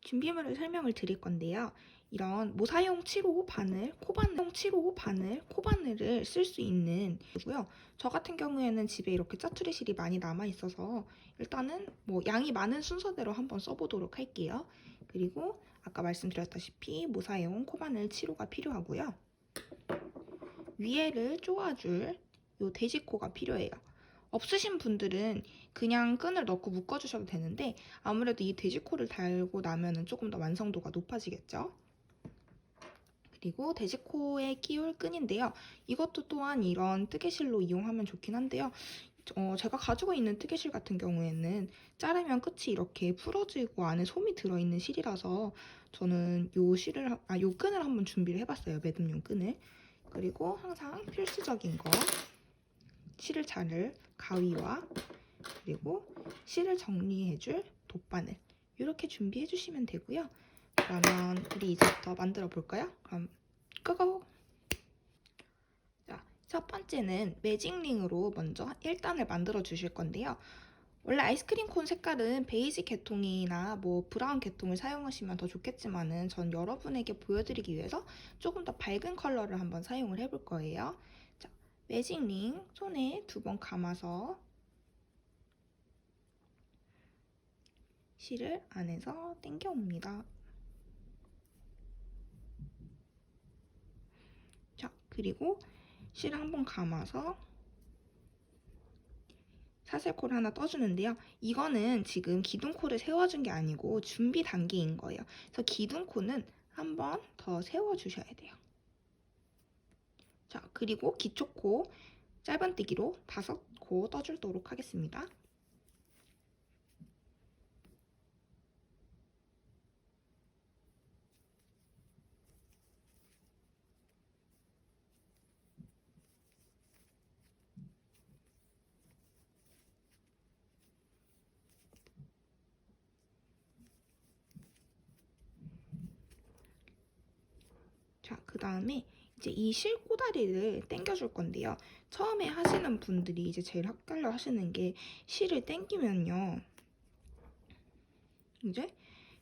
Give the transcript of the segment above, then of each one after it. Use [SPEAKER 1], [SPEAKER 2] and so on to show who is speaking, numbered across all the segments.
[SPEAKER 1] 준비물을 설명을 드릴 건데요. 이런 모사용 7호 바늘, 코바늘을 쓸 수 있는 거고요. 저 같은 경우에는 집에 이렇게 짜투리 실이 많이 남아 있어서 일단은 뭐 양이 많은 순서대로 한번 써보도록 할게요. 그리고 아까 말씀드렸다시피 모사용 코바늘 7호가 필요하고요. 위에를 쪼아줄 요 돼지코가 필요해요. 없으신 분들은 그냥 끈을 넣고 묶어주셔도 되는데 아무래도 이 돼지코를 달고 나면 조금 더 완성도가 높아지겠죠. 그리고 돼지코에 끼울 끈인데요. 이것도 또한 이런 뜨개실로 이용하면 좋긴 한데요. 제가 가지고 있는 뜨개실 같은 경우에는 자르면 끝이 이렇게 풀어지고 안에 솜이 들어있는 실이라서 저는 요 끈을 한번 준비를 해봤어요. 매듭용 끈을. 그리고 항상 필수적인 거 실을 자를 가위와 그리고 실을 정리해줄 돗바늘 이렇게 준비해 주시면 되고요. 그러면 우리 이제부터 만들어 볼까요? 그럼 끄고! 자, 첫 번째는 매직링으로 먼저 1단을 만들어 주실 건데요. 원래 아이스크림 콘 색깔은 베이지 계통이나 뭐 브라운 계통을 사용하시면 더 좋겠지만은 전 여러분에게 보여드리기 위해서 조금 더 밝은 컬러를 한번 사용을 해볼 거예요. 자, 매직링 손에 2번 감아서 실을 안에서 당겨옵니다. 자, 그리고 실을 한번 감아서 사슬코를 하나 떠주는데요. 이거는 지금 기둥코를 세워준 게 아니고 준비 단계인 거예요. 그래서 기둥코는 한번 더 세워주셔야 돼요. 자, 그리고 기초코 짧은뜨기로 5코 떠주도록 하겠습니다. 자, 그 다음에 이제 이 실꼬다리를 당겨줄 건데요. 처음에 하시는 분들이 이제 제일 헷갈려 하시는 게 실을 당기면요. 이제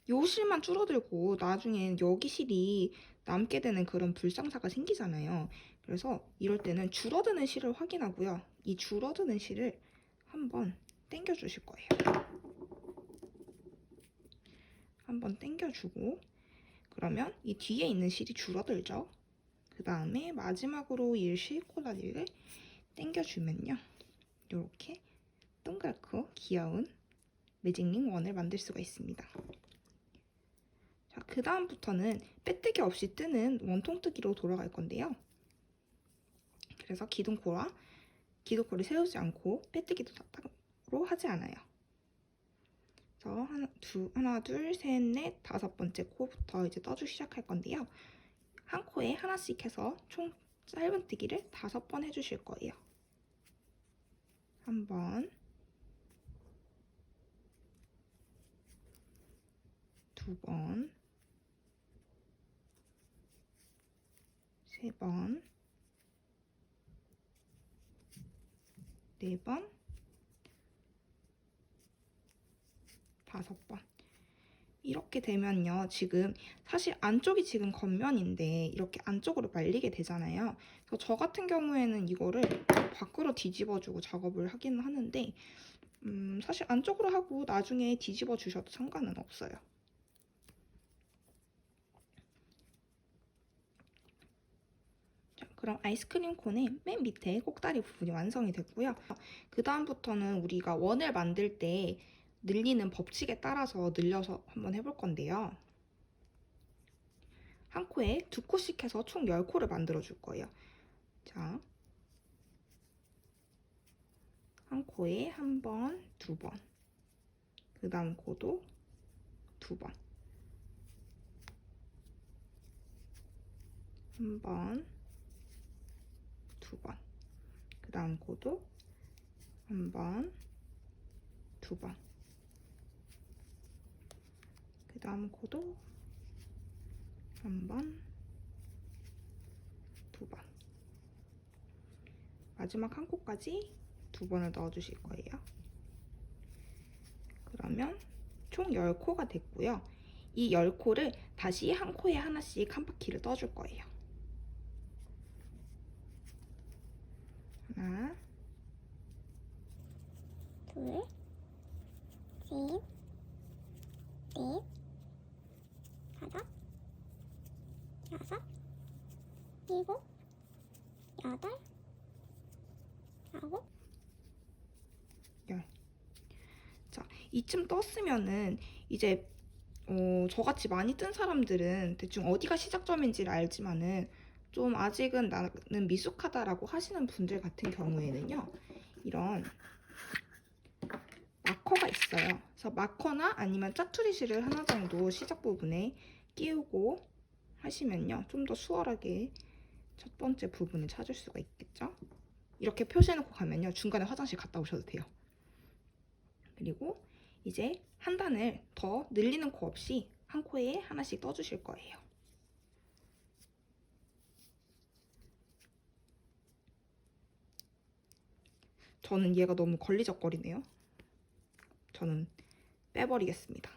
[SPEAKER 1] 요 실만 줄어들고 나중에 여기 실이 남게 되는 그런 불상사가 생기잖아요. 그래서 이럴 때는 줄어드는 실을 확인하고요. 이 줄어드는 실을 한번 당겨주실 거예요. 한번 당겨주고 그러면 이 뒤에 있는 실이 줄어들죠. 그 다음에 마지막으로 이 실코다리를 당겨주면요. 이렇게 동그랗고 귀여운 매직링 원을 만들 수가 있습니다. 자, 그 다음부터는 빼뜨기 없이 뜨는 원통뜨기로 돌아갈 건데요. 그래서 기둥코를 세우지 않고 빼뜨기도 따로 하지 않아요. 그래서 하나, 둘, 셋, 넷, 5번째 코부터 이제 떠주기 시작할 건데요. 한 코에 하나씩 해서 총 짧은뜨기를 5번 해주실 거예요. 1번, 2번, 3번, 4번, 5번. 이렇게 되면요. 지금 사실 안쪽이 지금 겉면인데 이렇게 안쪽으로 말리게 되잖아요. 그래서 저 같은 경우에는 이거를 밖으로 뒤집어주고 작업을 하기는 하는데 사실 안쪽으로 하고 나중에 뒤집어 주셔도 상관은 없어요. 자, 그럼 아이스크림 콘의 맨 밑에 꼭다리 부분이 완성이 됐고요. 그 다음부터는 우리가 원을 만들 때 늘리는 법칙에 따라서 늘려서 한번 해볼 건데요. 한 코에 2코씩 해서 총 10코를 만들어 줄 거예요. 자, 한 코에 1번, 2번. 그 다음 코도 2번. 1번, 2번. 그 다음 코도 1번, 2번. 그 다음 코도 1번, 2번. 마지막 한 코까지 2번을 넣어주실 거예요. 그러면 총 10코가 됐고요. 이 10코를 다시 한 코에 하나씩 한 바퀴를 떠줄 거예요. 하나,
[SPEAKER 2] 둘, 셋, 넷, 다섯, 여섯, 일곱, 여덟, 아홉.
[SPEAKER 1] 자, 이쯤 떴으면은 이제 저같이 많이 뜬 사람들은 대충 어디가 시작점인지를 알지만은 좀 아직은 나는 미숙하다라고 하시는 분들 같은 경우에는요, 이런 마커가 있어요. 그래서 마커나 아니면 짜투리 실을 하나 정도 시작 부분에 끼우고 하시면요, 좀 더 수월하게 첫 번째 부분을 찾을 수가 있겠죠. 이렇게 표시해놓고 가면요, 중간에 화장실 갔다 오셔도 돼요. 그리고 이제 한 단을 더 늘리는 코 없이 한 코에 하나씩 떠주실 거예요. 저는 얘가 너무 걸리적거리네요. 저는 빼버리겠습니다.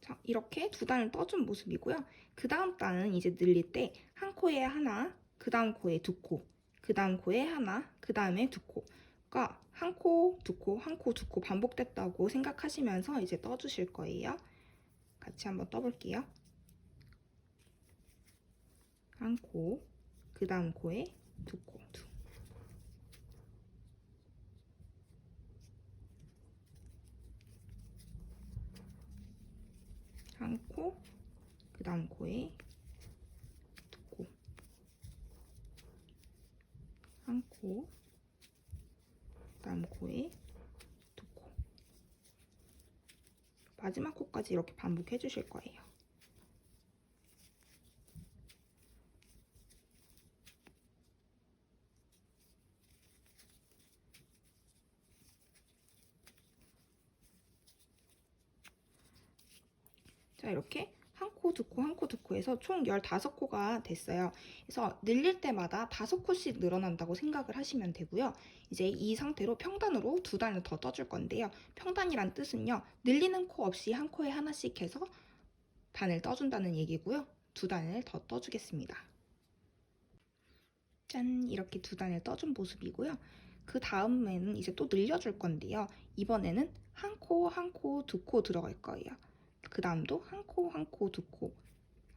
[SPEAKER 1] 자, 이렇게 두 단을 떠준 모습이고요. 그 다음 단은 이제 늘릴 때 한 코에 하나, 그 다음 코에 두 코, 그 다음 코에 하나, 그 다음에 두 코. 그러니까 한 코, 두 코, 한 코, 두 코 반복됐다고 생각하시면서 이제 떠주실 거예요. 같이 한번 떠볼게요. 한 코, 그 다음 코에 두 코, 두. 한 코, 그 다음 코에 두 코, 한 코, 그 다음 코에 두 코. 마지막 코까지 이렇게 반복해 주실 거예요. 자, 이렇게 한 코, 두 코, 한 코, 두 코 해서 총 15코가 됐어요. 그래서 늘릴 때마다 5코씩 늘어난다고 생각을 하시면 되고요. 이제 이 상태로 평단으로 두 단을 더 떠줄 건데요. 평단이란 뜻은요, 늘리는 코 없이 한 코에 하나씩 해서 단을 떠준다는 얘기고요. 두 단을 더 떠주겠습니다. 짠! 이렇게 두 단을 떠준 모습이고요. 그 다음에는 이제 또 늘려줄 건데요. 이번에는 한 코, 한 코, 두 코 들어갈 거예요. 그 다음도 한 코, 한 코, 두 코.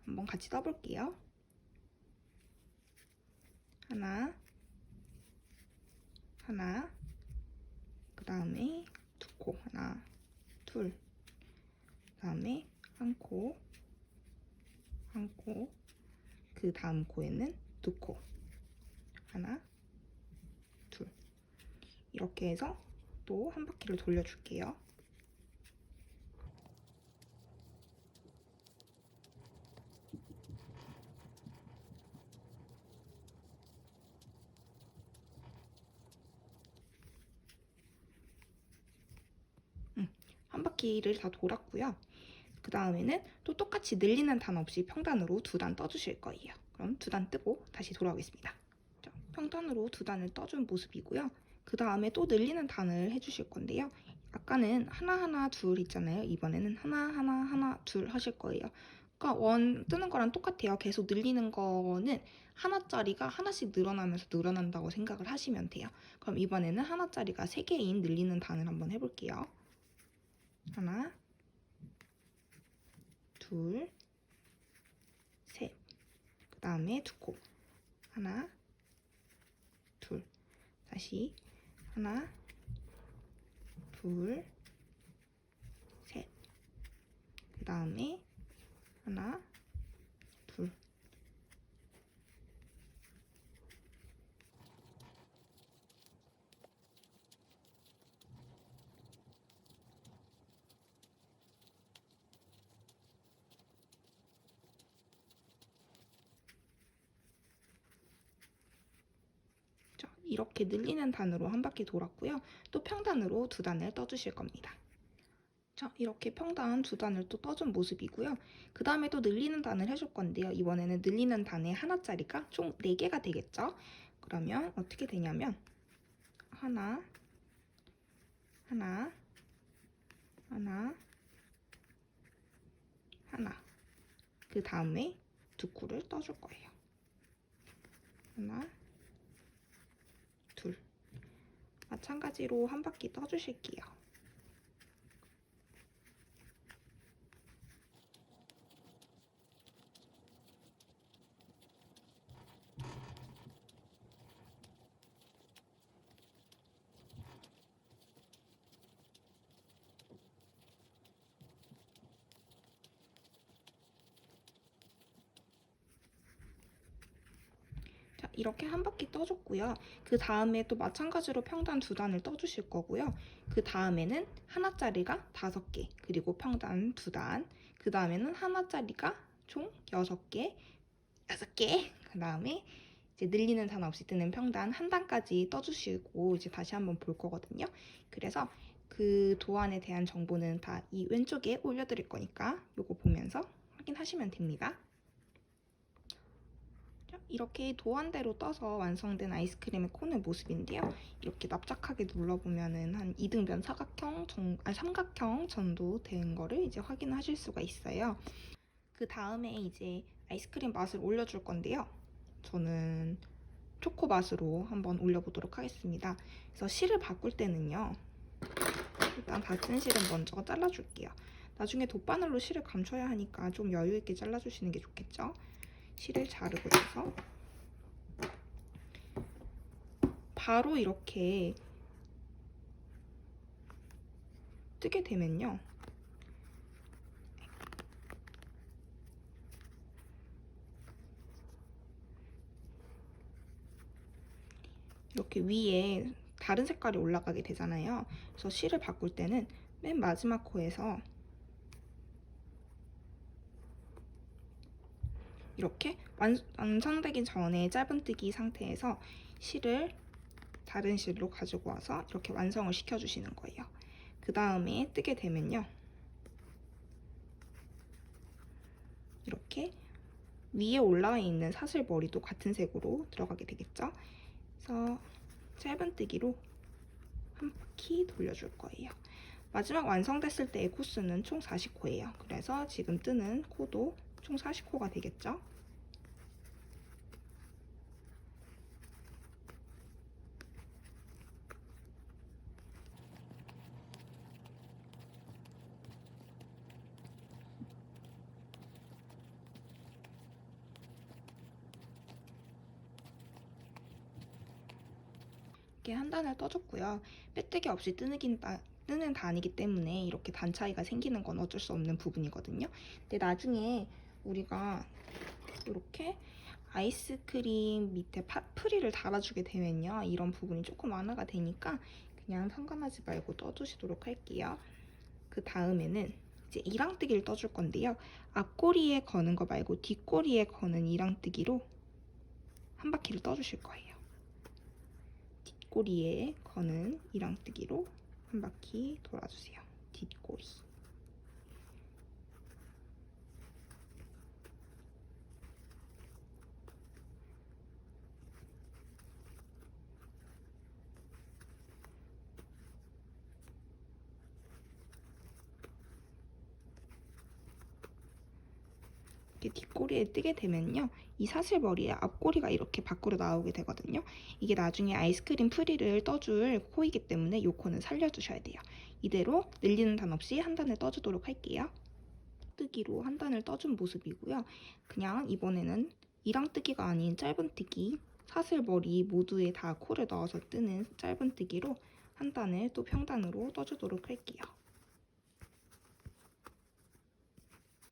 [SPEAKER 1] 한번 같이 떠볼게요. 하나, 하나, 그 다음에 두 코, 하나, 둘, 그 다음에 한 코, 한 코, 그 다음 코에는 두 코, 하나, 둘. 이렇게 해서 또 한 바퀴를 돌려줄게요. 한 바퀴를 다 돌았고요. 그 다음에는 또 똑같이 늘리는 단 없이 평단으로 두 단 떠주실 거예요. 그럼 두 단 뜨고 다시 돌아오겠습니다. 자, 평단으로 두 단을 떠준 모습이고요. 그 다음에 또 늘리는 단을 해주실 건데요. 아까는 하나하나 둘 있잖아요. 이번에는 하나 둘 하실 거예요. 그러니까 원 뜨는 거랑 똑같아요. 계속 늘리는 거는 하나짜리가 하나씩 늘어나면서 늘어난다고 생각을 하시면 돼요. 그럼 이번에는 하나짜리가 3개인 늘리는 단을 한번 해볼게요. 하나, 둘, 셋. 그 다음에 두 코. 하나, 둘. 다시 하나, 둘, 셋. 그 다음에 하나, 둘. 자, 이렇게 늘리는 단으로 한 바퀴 돌았고요. 또 평단으로 두 단을 떠주실 겁니다. 자, 이렇게 평단 두 단을 또 떠준 모습이고요. 그 다음에 또 늘리는 단을 해줄 건데요. 이번에는 늘리는 단의 하나짜리가 총 4개가 되겠죠? 그러면 어떻게 되냐면 하나, 하나, 하나, 하나. 그 다음에 두 코를 떠줄 거예요. 하나, 둘. 마찬가지로 한 바퀴 떠주실게요. 자, 이렇게 한 바퀴 떠줬고요. 그 다음에 또 마찬가지로 평단 두 단을 떠주실 거고요. 그 다음에는 하나짜리가 5개, 그리고 평단 두 단, 그 다음에는 하나짜리가 총 6개, 6개, 그 다음에 이제 늘리는 단 없이 뜨는 평단 한 단까지 떠주시고 이제 다시 한번 볼 거거든요. 그래서 그 도안에 대한 정보는 다 이 왼쪽에 올려드릴 거니까 요거 보면서 확인하시면 됩니다. 이렇게 도안대로 떠서 완성된 아이스크림의 코는 모습인데요. 이렇게 납작하게 눌러보면은 한 2등변 삼각형 정도 된 거를 이제 확인하실 수가 있어요. 그 다음에 이제 아이스크림 맛을 올려줄 건데요. 저는 초코 맛으로 한번 올려보도록 하겠습니다. 그래서 실을 바꿀 때는요. 일단 다진 실은 먼저 잘라줄게요. 나중에 돗바늘로 실을 감춰야 하니까 좀 여유있게 잘라주시는 게 좋겠죠? 실을 자르고 나서 바로 이렇게 뜨게 되면요. 이렇게 위에 다른 색깔이 올라가게 되잖아요. 그래서 실을 바꿀 때는 맨 마지막 코에서 이렇게 완성되기 전에 짧은뜨기 상태에서 실을 다른 실로 가지고 와서 이렇게 완성을 시켜주시는 거예요. 그 다음에 뜨게 되면요. 이렇게 위에 올라와 있는 사슬머리도 같은 색으로 들어가게 되겠죠. 그래서 짧은뜨기로 한 바퀴 돌려줄 거예요. 마지막 완성됐을 때의 코스는 총 40코예요. 그래서 지금 뜨는 코도 총 40코가 되겠죠. 이렇게 한 단을 떠줬고요. 빼뜨기 없이 뜨는 단이기 때문에 이렇게 단 차이가 생기는 건 어쩔 수 없는 부분이거든요. 근데 나중에 우리가 이렇게 아이스크림 밑에 프리를 달아주게 되면요. 이런 부분이 조금 완화가 되니까 그냥 상관하지 말고 떠주시도록 할게요. 그 다음에는 이제 이랑뜨기를 떠줄 건데요. 앞꼬리에 거는 거 말고 뒷꼬리에 거는 이랑뜨기로 한 바퀴를 떠주실 거예요. 뒷꼬리에 거는 이랑뜨기로 한 바퀴 돌아주세요. 뒷꼬리. 이렇게 뒷꼬리에 뜨게 되면요. 이 사슬머리의 앞꼬리가 이렇게 밖으로 나오게 되거든요. 이게 나중에 아이스크림 프리를 떠줄 코이기 때문에 이 코는 살려주셔야 돼요. 이대로 늘리는 단 없이 한 단을 떠주도록 할게요. 뜨기로 한 단을 떠준 모습이고요. 그냥 이번에는 이랑뜨기가 아닌 짧은뜨기, 사슬머리 모두에 다 코를 넣어서 뜨는 짧은뜨기로 한 단을 또 평단으로 떠주도록 할게요.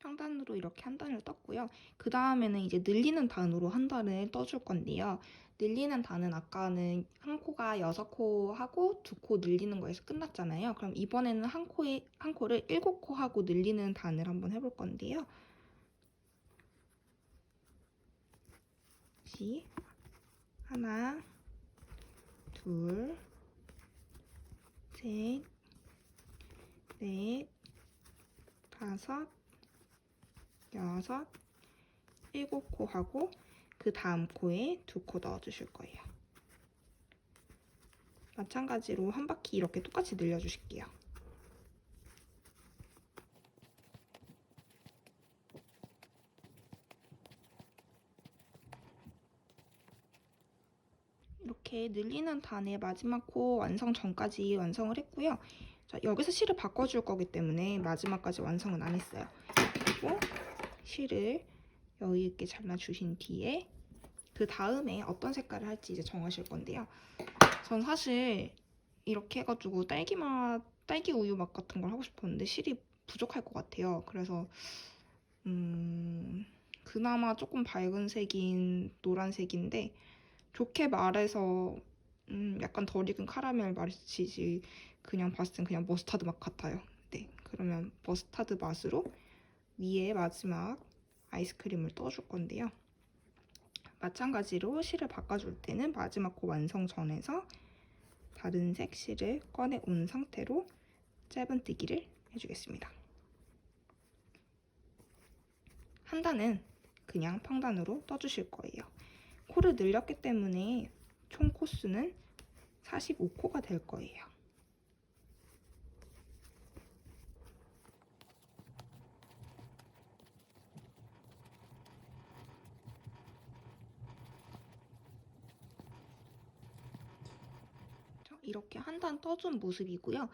[SPEAKER 1] 평단으로 이렇게 한 단을 떴고요. 그 다음에는 이제 늘리는 단으로 한 단을 떠줄 건데요. 늘리는 단은 아까는 한 코가 6코 하고 2코 늘리는 거에서 끝났잖아요. 그럼 이번에는 한 코를 7코 하고 늘리는 단을 한번 해볼 건데요. 다시 하나, 둘, 셋, 넷, 5, 6, 7코 하고 그 다음 코에 2코 넣어주실 거예요. 마찬가지로 한 바퀴 이렇게 똑같이 늘려주실게요. 이렇게 늘리는 단의 마지막 코 완성 전까지 완성을 했고요. 자, 여기서 실을 바꿔줄 거기 때문에 마지막까지 완성은 안 했어요. 그리고 실을 여유 있게 잘라주신 뒤에 그 다음에 어떤 색깔을 할지 이제 정하실 건데요. 전 사실 이렇게 해가지고 딸기 우유 맛 같은 걸 하고 싶었는데 실이 부족할 것 같아요. 그래서 그나마 조금 밝은 색인 노란색인데 좋게 말해서 약간 덜 익은 카라멜 맛이지 그냥 봤을 땐 그냥 머스타드 맛 같아요. 네, 그러면 머스타드 맛으로 위에 마지막 아이스크림을 떠줄 건데요. 마찬가지로 실을 바꿔줄 때는 마지막 코 완성 전에서 다른 색 실을 꺼내 온 상태로 짧은뜨기를 해주겠습니다. 한 단은 그냥 평단으로 떠주실 거예요. 코를 늘렸기 때문에 총 코수는 45코가 될 거예요. 이렇게 한 단 떠준 모습이고요.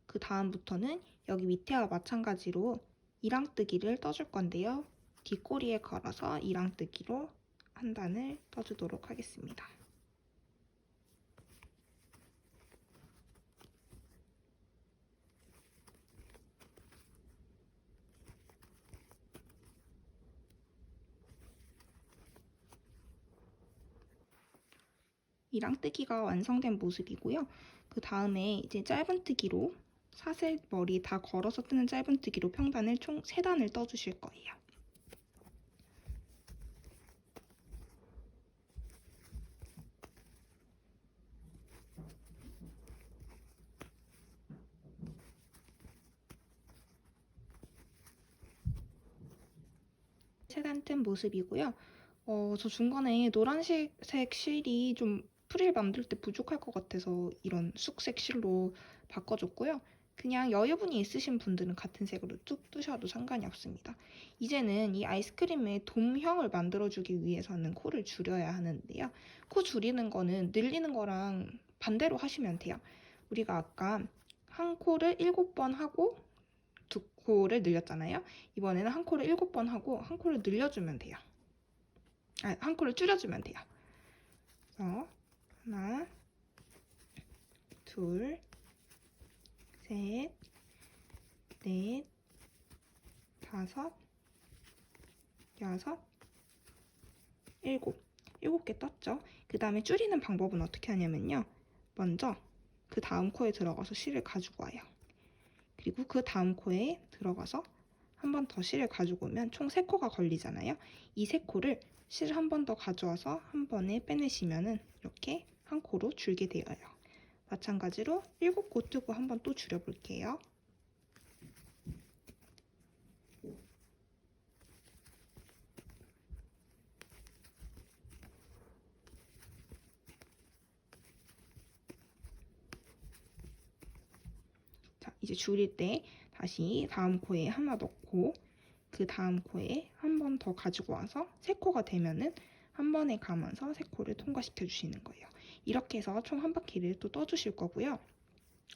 [SPEAKER 1] 그 다음부터는 여기 밑에와 마찬가지로 이랑뜨기를 떠줄 건데요. 뒷꼬리에 걸어서 이랑뜨기로 한 단을 떠주도록 하겠습니다. 이랑뜨기가 완성된 모습이고요. 그 다음에 이제 짧은뜨기로 사슬 머리 다 걸어서 뜨는 짧은뜨기로 평단을 총 3단을 떠주실 거예요. 세단 뜬 모습이고요. 저 중간에 노란색 실이 좀 프릴 만들 때 부족할 것 같아서 이런 쑥색 실로 바꿔줬고요. 그냥 여유분이 있으신 분들은 같은 색으로 쭉 뜨셔도 상관이 없습니다. 이제는 이 아이스크림의 돔형을 만들어주기 위해서는 코를 줄여야 하는데요. 코 줄이는 거는 늘리는 거랑 반대로 하시면 돼요. 우리가 아까 한 코를 7번 하고 2코를 늘렸잖아요. 이번에는 한 코를 7번 하고 한 코를 늘려주면 돼요. 한 코를 줄여주면 돼요. 그래서 하나, 둘, 셋, 넷, 다섯, 여섯, 일곱. 7개 떴죠? 그 다음에 줄이는 방법은 어떻게 하냐면요. 먼저 그 다음 코에 들어가서 실을 가지고 와요. 그리고 그 다음 코에 들어가서 한 번 더 실을 가지고 오면 총 3코가 걸리잖아요. 이 3코를 실 한 번 더 가져와서 한 번에 빼내시면은 이렇게 한 코로 줄게 되어요. 마찬가지로 7코 뜨고 한 번 또 줄여볼게요. 자, 이제 줄일 때 다시 다음 코에 하나 넣고 그 다음 코에 한 번 더 가지고 와서 3코가 되면은 한 번에 감아서 3코를 통과시켜 주시는 거예요. 이렇게 해서 총 한 바퀴를 또 떠주실 거고요.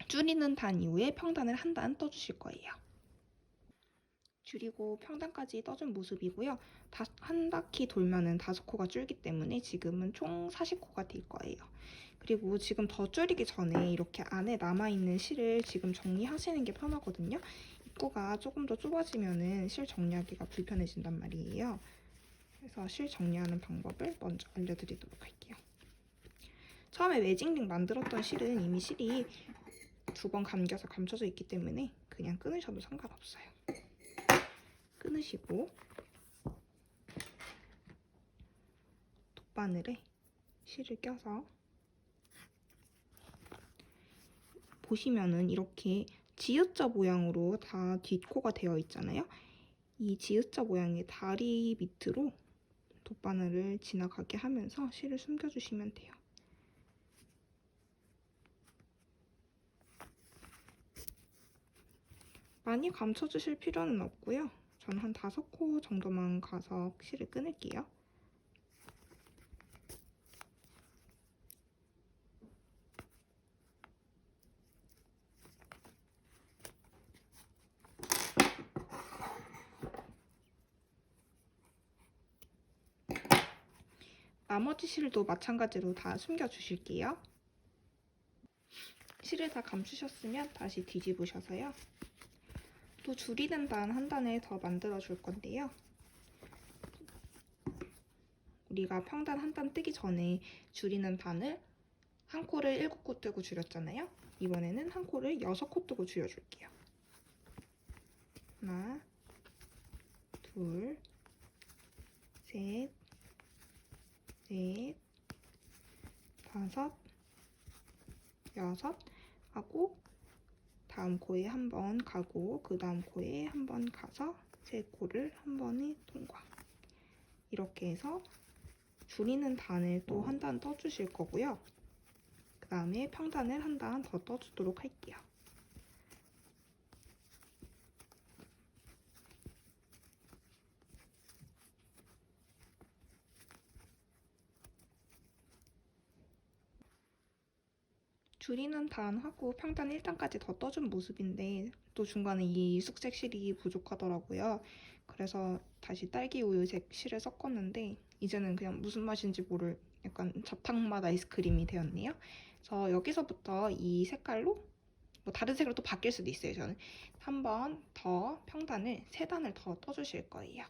[SPEAKER 1] 줄이는 단 이후에 평단을 한 단 떠주실 거예요. 줄이고 평단까지 떠준 모습이고요. 한 바퀴 돌면은 5코가 줄기 때문에 지금은 총 40코가 될 거예요. 그리고 지금 더 줄이기 전에 이렇게 안에 남아있는 실을 지금 정리하시는 게 편하거든요. 입구가 조금 더 좁아지면은 실 정리하기가 불편해진단 말이에요. 그래서 실 정리하는 방법을 먼저 알려드리도록 할게요. 처음에 매직링 만들었던 실은 이미 실이 2번 감겨서 감춰져 있기 때문에 그냥 끊으셔도 상관없어요. 끊으시고 돗바늘에 실을 껴서 보시면은 이렇게 지읒자 모양으로 다 뒷코가 되어 있잖아요. 이 지읒자 모양의 다리 밑으로 돗바늘을 지나가게 하면서 실을 숨겨주시면 돼요. 많이 감춰주실 필요는 없고요. 전 한 5코 정도만 가서 실을 끊을게요. 나머지 실도 마찬가지로 다 숨겨주실게요. 실을 다 감추셨으면 다시 뒤집으셔서요. 또 줄이는 단 한 단을 더 만들어 줄 건데요. 우리가 평단 한 단 뜨기 전에 줄이는 단을 한 코를 7코 뜨고 줄였잖아요. 이번에는 한 코를 6코 뜨고 줄여줄게요. 하나, 둘, 셋, 넷, 다섯, 여섯 하고 다음 코에 한 번 가고 그 다음 코에 한 번 가서 세 코를 한 번에 통과. 이렇게 해서 줄이는 단을 또 한 단 떠주실 거고요. 그 다음에 평단을 한 단 더 떠주도록 할게요. 줄이는 단하고 평단 1단까지 더 떠준 모습인데 또 중간에 이 숙색 실이 부족하더라고요. 그래서 다시 딸기 우유색 실을 섞었는데 이제는 그냥 무슨 맛인지 모를 약간 자탕맛 아이스크림이 되었네요. 그래서 여기서부터 이 색깔로 뭐 다른 색으로 또 바뀔 수도 있어요. 저는 한 번 더 평단을 3단을 더 떠주실 거예요.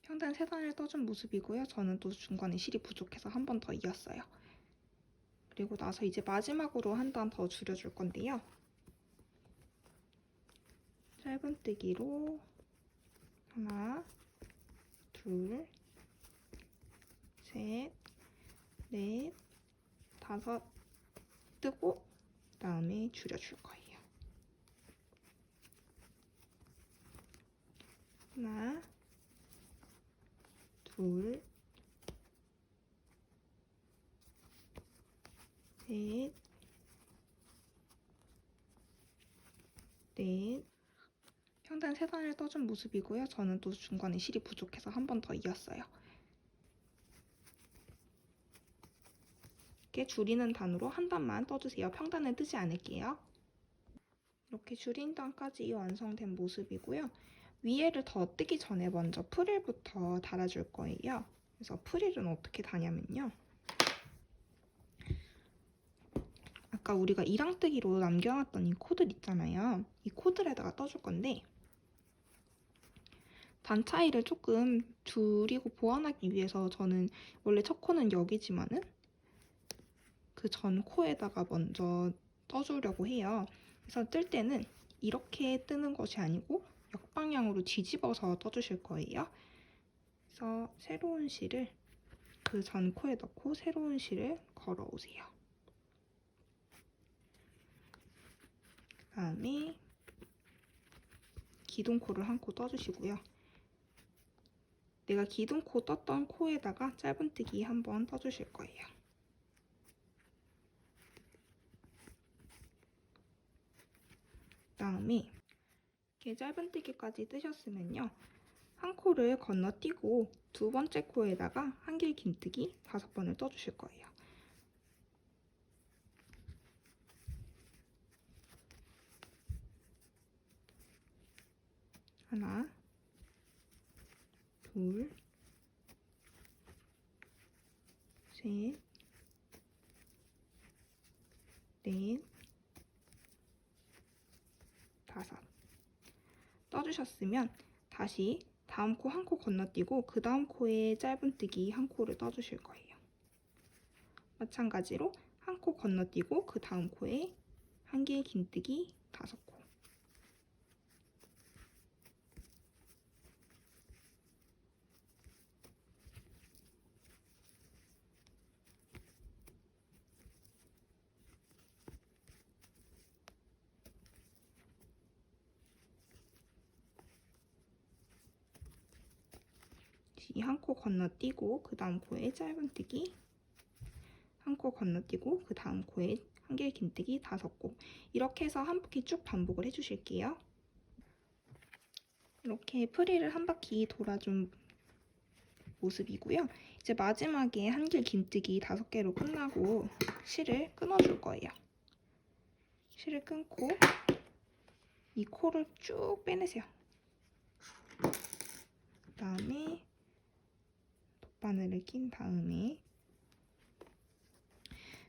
[SPEAKER 1] 평단 3단을 떠준 모습이고요. 저는 또 중간에 실이 부족해서 한 번 더 이었어요. 그리고 나서 이제 마지막으로 한 단 더 줄여줄 건데요. 짧은뜨기로 하나, 둘, 셋, 넷, 다섯 뜨고 그다음에 줄여줄 거예요. 하나, 둘, 셋, 넷. 평단 3단을 떠준 모습이고요. 저는 또 중간에 실이 부족해서 한 번 더 이었어요. 이렇게 줄이는 단으로 한 단만 떠주세요. 평단은 뜨지 않을게요. 이렇게 줄인 단까지 완성된 모습이고요. 위에를 더 뜨기 전에 먼저 프릴부터 달아줄 거예요. 그래서 프릴은 어떻게 다냐면요. 아까 우리가 이랑뜨기로 남겨놨던 이 코들 있잖아요. 이 코들에다가 떠줄 건데 단 차이를 조금 줄이고 보완하기 위해서 저는 원래 첫 코는 여기지만은 그 전 코에다가 먼저 떠주려고 해요. 그래서 뜰 때는 이렇게 뜨는 것이 아니고 역방향으로 뒤집어서 떠주실 거예요. 그래서 새로운 실을 그 전 코에 넣고 새로운 실을 걸어오세요. 그 다음에 기둥코를 한 코 떠주시고요. 내가 기둥코 떴던 코에다가 짧은뜨기 한 번 떠주실 거예요. 그 다음에 이렇게 짧은뜨기까지 뜨셨으면요. 한 코를 건너뛰고 두 번째 코에다가 한길 긴뜨기 5번을 떠주실 거예요. 하나, 둘, 셋, 넷, 다섯. 떠주셨으면 다시 다음 코 한 코 건너뛰고 그 다음 코에 짧은뜨기 한 코를 떠주실 거예요. 마찬가지로 한 코 건너뛰고 그 다음 코에 한 길 긴뜨기 5코. 한 코 건너뛰고 그 다음 코에 짧은뜨기, 한 코 건너뛰고 그 다음 코에 한 길 긴뜨기 5코. 이렇게 해서 한 바퀴 쭉 반복을 해주실게요. 이렇게 프릴을 한 바퀴 돌아준 모습이고요. 이제 마지막에 한 길 긴뜨기 5개로 끝나고 실을 끊어줄 거예요. 실을 끊고 이 코를 쭉 빼내세요. 그 다음에 돗바늘을 낀 다음에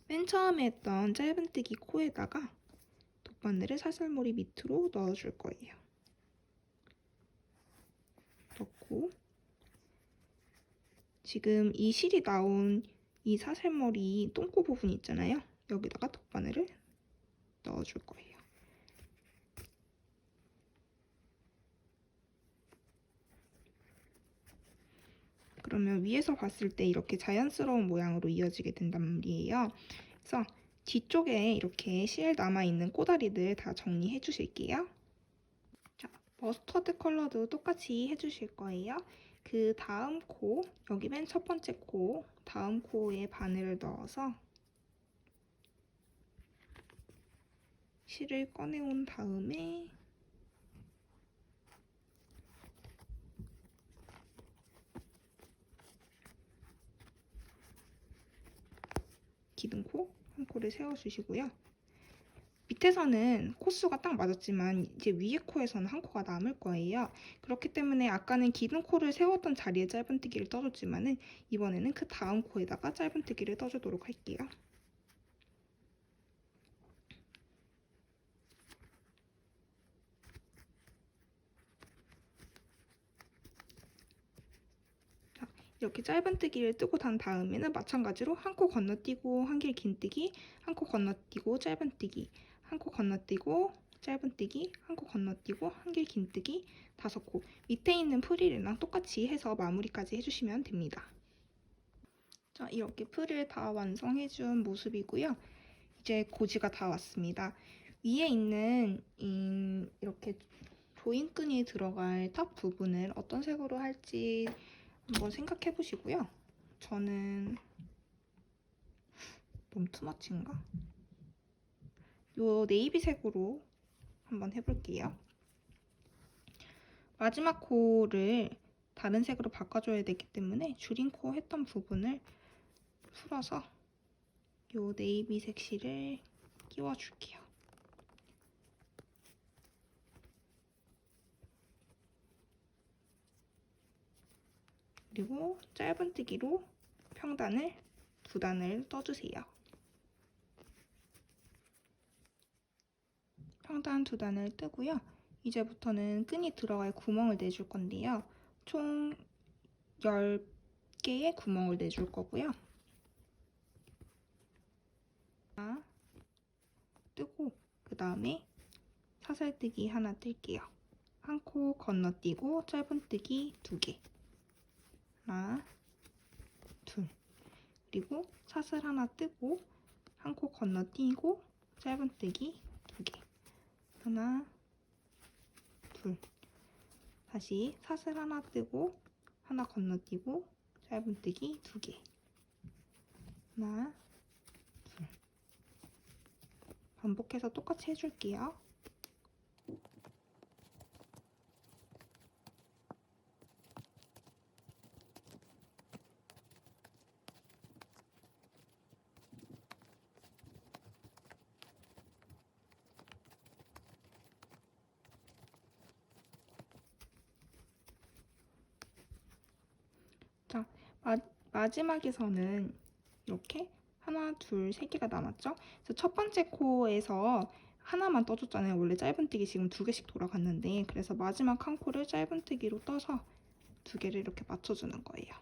[SPEAKER 1] 맨 처음에 했던 짧은뜨기 코에다가 돗바늘을 사슬머리 밑으로 넣어줄 거예요. 넣고 지금 이 실이 나온 이 사슬머리 똥꼬 부분 있잖아요. 여기다가 돗바늘을 넣어줄 거예요. 그러면 위에서 봤을 때 이렇게 자연스러운 모양으로 이어지게 된단 말이에요. 그래서 뒤쪽에 이렇게 실 남아있는 꼬다리들 다 정리해 주실게요. 자, 머스터드 컬러도 똑같이 해주실 거예요. 그 다음 코, 여기 맨 첫 번째 코, 다음 코에 바늘을 넣어서 실을 꺼내온 다음에 기둥코 한 코를 세워주시고요. 밑에서는 코수가 딱 맞았지만 이제 위에 코에서는 한 코가 남을 거예요. 그렇기 때문에 아까는 기둥코를 세웠던 자리에 짧은뜨기를 떠줬지만은 이번에는 그 다음 코에다가 짧은뜨기를 떠주도록 할게요. 이렇게 짧은뜨기를 뜨고 난 다음에는 마찬가지로 한 코 건너뛰고 한 길 긴뜨기, 한 코 건너뛰고 짧은뜨기, 한 코 건너뛰고 짧은뜨기, 한 코 건너뛰고 한 길 긴뜨기 5코. 밑에 있는 프릴이랑 똑같이 해서 마무리까지 해주시면 됩니다. 자, 이렇게 프릴 다 완성해준 모습이고요. 이제 고지가 다 왔습니다. 위에 있는 이렇게 조인끈이 들어갈 탑 부분을 어떤 색으로 할지 한번 생각해 보시고요. 저는 너무 투머치인가? 요 네이비색으로 한번 해볼게요. 마지막 코를 다른 색으로 바꿔줘야 되기 때문에 줄인 코 했던 부분을 풀어서 요 네이비색 실을 끼워줄게요. 그리고 짧은뜨기로 평단을 2단을 떠주세요. 평단 2단을 뜨고요. 이제부터는 끈이 들어갈 구멍을 내줄 건데요. 총 10개의 구멍을 내줄 거고요. 하나 뜨고 그 다음에 사슬뜨기 하나 뜰게요. 한 코 건너뛰고 짧은뜨기 2개. 하나, 둘. 그리고 사슬 하나 뜨고 한 코 건너뛰고 짧은뜨기 2개. 하나, 둘. 다시 사슬 하나 뜨고 하나 건너뛰고 짧은뜨기 2개. 하나, 둘. 반복해서 똑같이 해줄게요. 자, 마지막에서는 이렇게 하나, 둘, 세 개가 남았죠? 그래서 첫 번째 코에서 하나만 떠줬잖아요. 원래 짧은뜨기 지금 2개씩 돌아갔는데 그래서 마지막 한 코를 짧은뜨기로 떠서 2개를 이렇게 맞춰주는 거예요.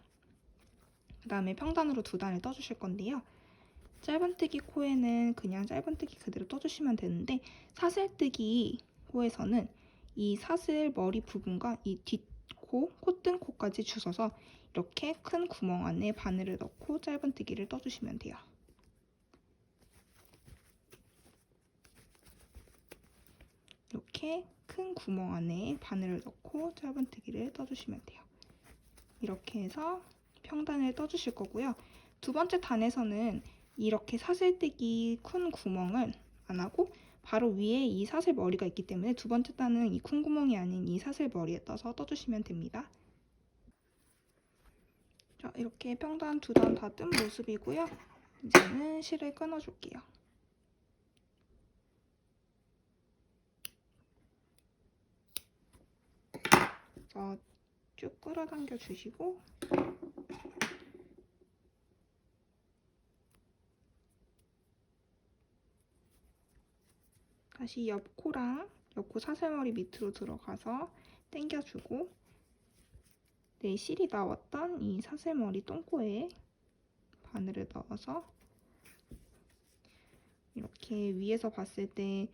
[SPEAKER 1] 그 다음에 평단으로 2단을 떠주실 건데요. 짧은뜨기 코에는 그냥 짧은뜨기 그대로 떠주시면 되는데 사슬뜨기 코에서는 이 사슬 머리 부분과 이 뒷코, 콧등코까지 주셔서 이렇게 큰 구멍 안에 바늘을 넣고 짧은뜨기를 떠주시면 돼요. 이렇게 큰 구멍 안에 바늘을 넣고 짧은뜨기를 떠주시면 돼요. 이렇게 해서 평단을 떠주실 거고요. 두 번째 단에서는 이렇게 사슬뜨기 큰 구멍을 안 하고 바로 위에 이 사슬 머리가 있기 때문에 두 번째 단은 이 큰 구멍이 아닌 이 사슬 머리에 떠서 떠주시면 됩니다. 자, 이렇게 평단 두 단 다 뜬 모습이고요. 이제는 실을 끊어줄게요. 자, 쭉 끌어당겨 주시고 다시 옆코랑 옆코 사슬머리 밑으로 들어가서 당겨주고 내 실이 나왔던 이 사슬머리 똥꼬에 바늘을 넣어서 이렇게 위에서 봤을 때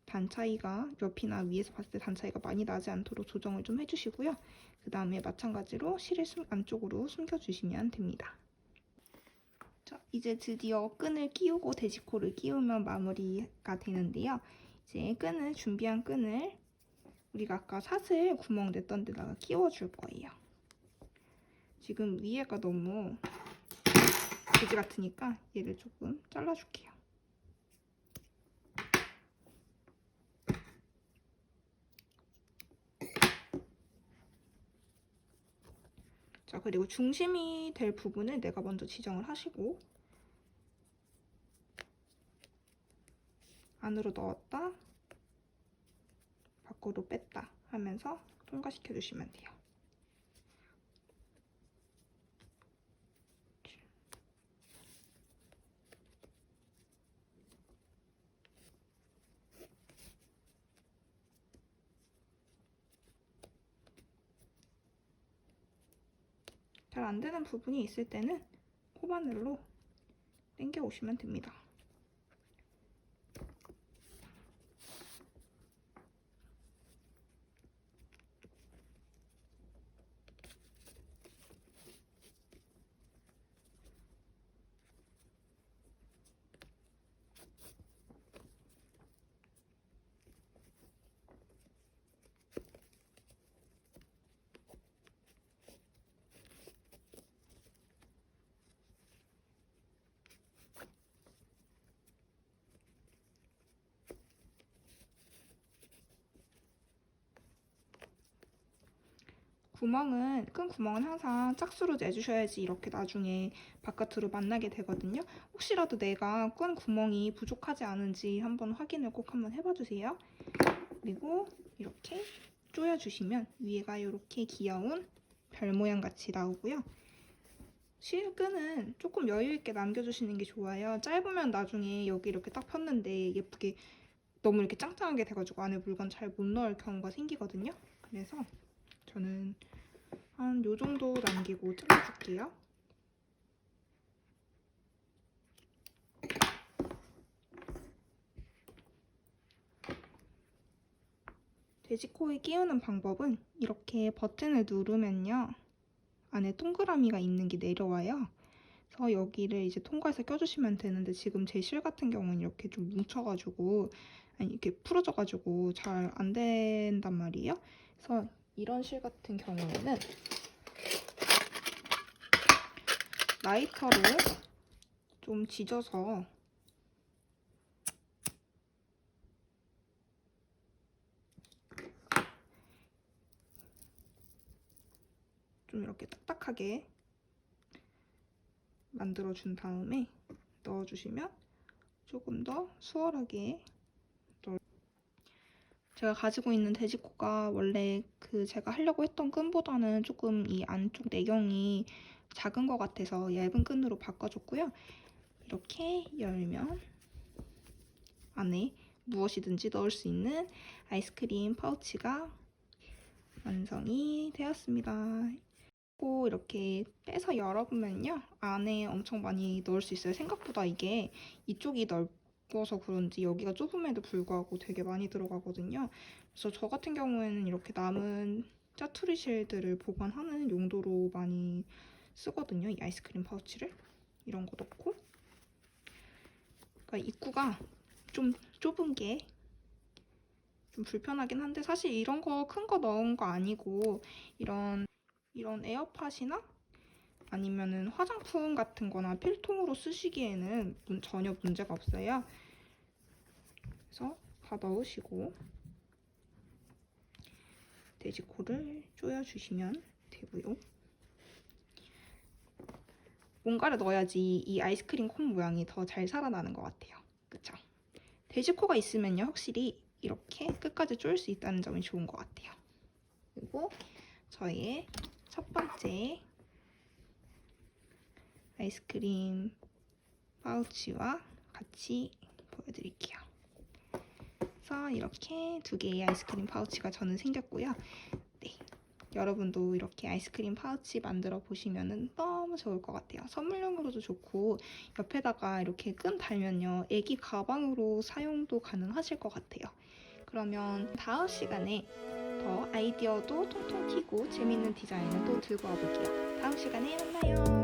[SPEAKER 1] 단 차이가 옆이나 위에서 봤을 때 단 차이가 많이 나지 않도록 조정을 좀 해주시고요. 그 다음에 마찬가지로 실을 안쪽으로 숨겨주시면 됩니다. 자, 이제 드디어 끈을 끼우고 돼지코를 끼우면 마무리가 되는데요. 이제 준비한 끈을 우리가 아까 사슬 구멍 냈던 데다가 끼워줄 거예요. 지금 위에가 너무 돼지 같으니까 얘를 조금 잘라줄게요. 자, 그리고 중심이 될 부분을 내가 먼저 지정을 하시고 안으로 넣었다, 밖으로 뺐다 하면서 통과시켜 주시면 돼요. 잘 안 되는 부분이 있을 때는 코바늘로 당겨 오시면 됩니다. 큰 구멍은 항상 짝수로 내주셔야지 이렇게 나중에 바깥으로 만나게 되거든요. 혹시라도 내가 끈 구멍이 부족하지 않은지 한번 확인을 꼭 한번 해봐주세요. 그리고 이렇게 조여주시면 위에가 이렇게 귀여운 별 모양 같이 나오고요. 실끈은 조금 여유 있게 남겨주시는 게 좋아요. 짧으면 나중에 여기 이렇게 딱 폈는데 예쁘게 너무 이렇게 짱짱하게 돼가지고 안에 물건 잘 못 넣을 경우가 생기거든요. 그래서 저는 한 요 정도 남기고 잘라줄게요. 돼지코에 끼우는 방법은 이렇게 버튼을 누르면요. 안에 동그라미가 있는 게 내려와요. 그래서 여기를 이제 통과해서 껴주시면 되는데 지금 제 실 같은 경우는 이렇게 좀 뭉쳐가지고 이렇게 풀어져가지고 잘 안 된단 말이에요. 그래서 이런 실 같은 경우에는 라이터로 좀 지져서 좀 이렇게 딱딱하게 만들어준 다음에 넣어주시면 조금 더 수월하게 제가 가지고 있는 돼지코가 원래 제가 하려고 했던 끈보다는 조금 이 안쪽 내경이 작은 것 같아서 얇은 끈으로 바꿔줬고요. 이렇게 열면 안에 무엇이든지 넣을 수 있는 아이스크림 파우치가 완성이 되었습니다. 뜯고 이렇게 빼서 열어보면요. 안에 엄청 많이 넣을 수 있어요. 생각보다 이게 이쪽이 넓어서 그런지 여기가 좁음에도 불구하고 되게 많이 들어가거든요. 그래서 저 같은 경우에는 이렇게 남은 짜투리 실들을 보관하는 용도로 많이 쓰거든요. 이 아이스크림 파우치를. 이런 거 넣고. 그러니까 입구가 좀 좁은 게 좀 불편하긴 한데 사실 이런 거 큰 거 넣은 거 아니고 이런 에어팟이나 아니면은 화장품 같은 거나 필통으로 쓰시기에는 전혀 문제가 없어요. 그래서 다 넣으시고 돼지코를 조여주시면 되고요. 뭔가를 넣어야지 이 아이스크림 콘 모양이 더 잘 살아나는 것 같아요. 그쵸? 돼지코가 있으면요 확실히 이렇게 끝까지 조일 수 있다는 점이 좋은 것 같아요. 그리고 저의 첫 번째 아이스크림 파우치와 같이 보여드릴게요. 그래서 이렇게 두 개의 아이스크림 파우치가 저는 생겼고요. 네, 여러분도 이렇게 아이스크림 파우치 만들어 보시면 너무 좋을 것 같아요. 선물용으로도 좋고 옆에다가 이렇게 끈 달면요. 애기 가방으로 사용도 가능하실 것 같아요. 그러면 다음 시간에 더 아이디어도 통통 튀고 재밌는 디자인을 또 들고 와볼게요. 다음 시간에 만나요.